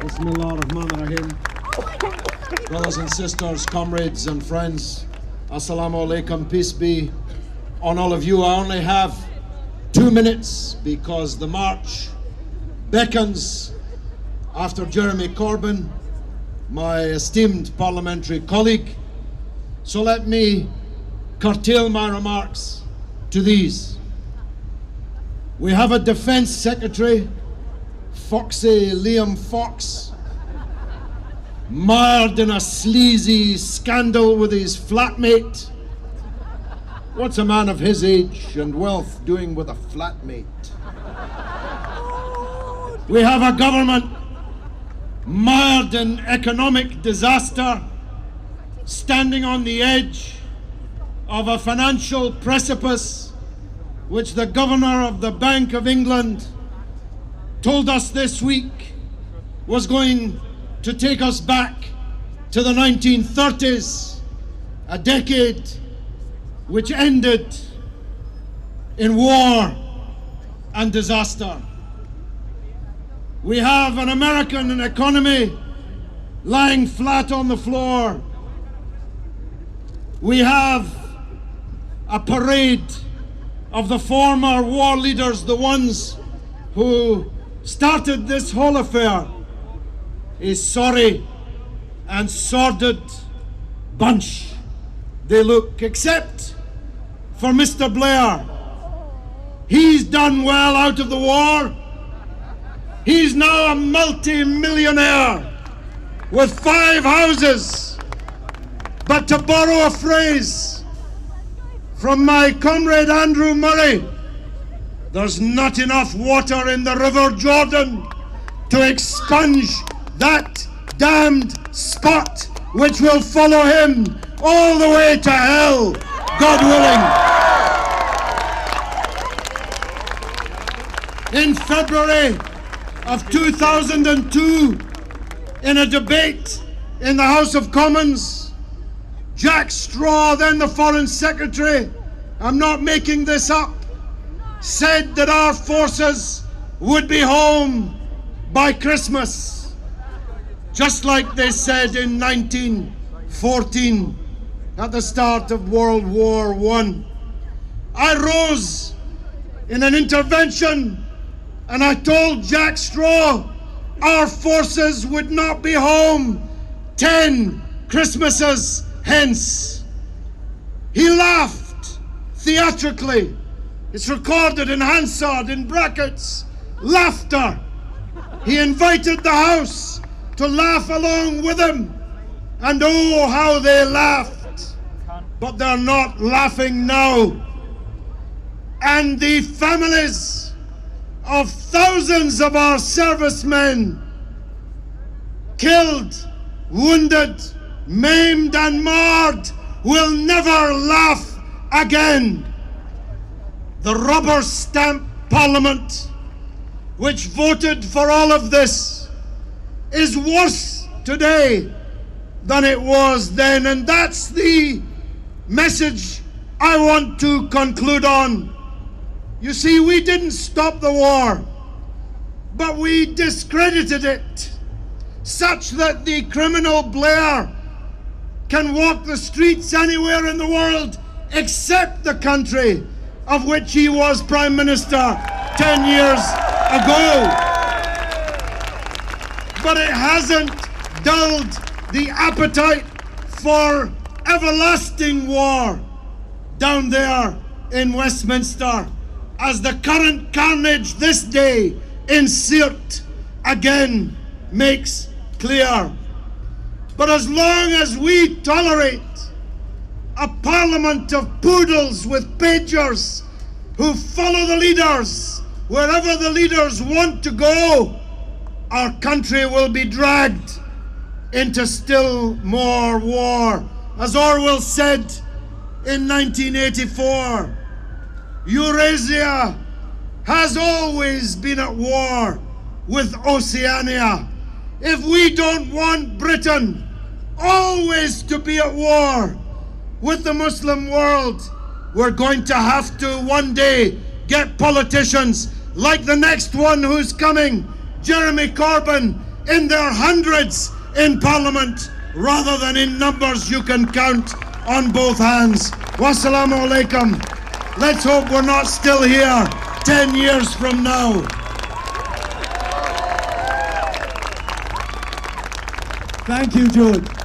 Bismillah ar-Rahman ar-Rahim. Brothers and sisters, comrades and friends, Assalamu alaikum, peace be on all of you. I only have 2 minutes because the march beckons after Jeremy Corbyn, my esteemed parliamentary colleague. So let me curtail my remarks to these. We have a Defence Secretary, Foxy Liam Fox, mired in a sleazy scandal with his flatmate. What's a man of his age and wealth doing with a flatmate? We have a government mired in economic disaster, standing on the edge of a financial precipice, which the Governor of the Bank of England told us this week was going to take us back to the 1930s, a decade which ended in war and disaster. We have an American economy lying flat on the floor. We have a parade of the former war leaders, the ones who started this whole affair, a sorry and sordid bunch they look, except for Mr. Blair. He's done well out of the war. He's now a multi-millionaire with 5 houses. But to borrow a phrase from my comrade Andrew Murray, there's not enough water in the River Jordan to expunge that damned spot, which will follow him all the way to hell, God willing. In February of 2002, in a debate in the House of Commons, Jack Straw, then the Foreign Secretary, I'm not making this up, said that our forces would be home by Christmas, just like they said in 1914 at the start of World War I. I rose in an intervention and I told Jack Straw our forces would not be home 10 Christmases hence. He laughed theatrically. It's recorded in Hansard in brackets, laughter. He invited the House to laugh along with him, and oh, how they laughed. But they're not laughing now. And the families of thousands of our servicemen killed, wounded, maimed and marred will never laugh again. The rubber stamp parliament which voted for all of this is worse today than it was then, and that's the message I want to conclude on. You see, we didn't stop the war, but we discredited it such that the criminal Blair can walk the streets anywhere in the world except the country of which he was Prime Minister 10 years ago. But it hasn't dulled the appetite for everlasting war down there in Westminster, as the current carnage this day in Sirte again makes clear. But as long as we tolerate a parliament of poodles with pagers who follow the leaders wherever the leaders want to go, our country will be dragged into still more war. As Orwell said in 1984, Eurasia has always been at war with Oceania. If we don't want Britain always to be at war with the Muslim world, we're going to have to one day get politicians like the next one who's coming, Jeremy Corbyn, in their hundreds in Parliament rather than in numbers you can count on both hands. Wassalamu alaikum. Let's hope we're not still here 10 years from now. Thank you, George.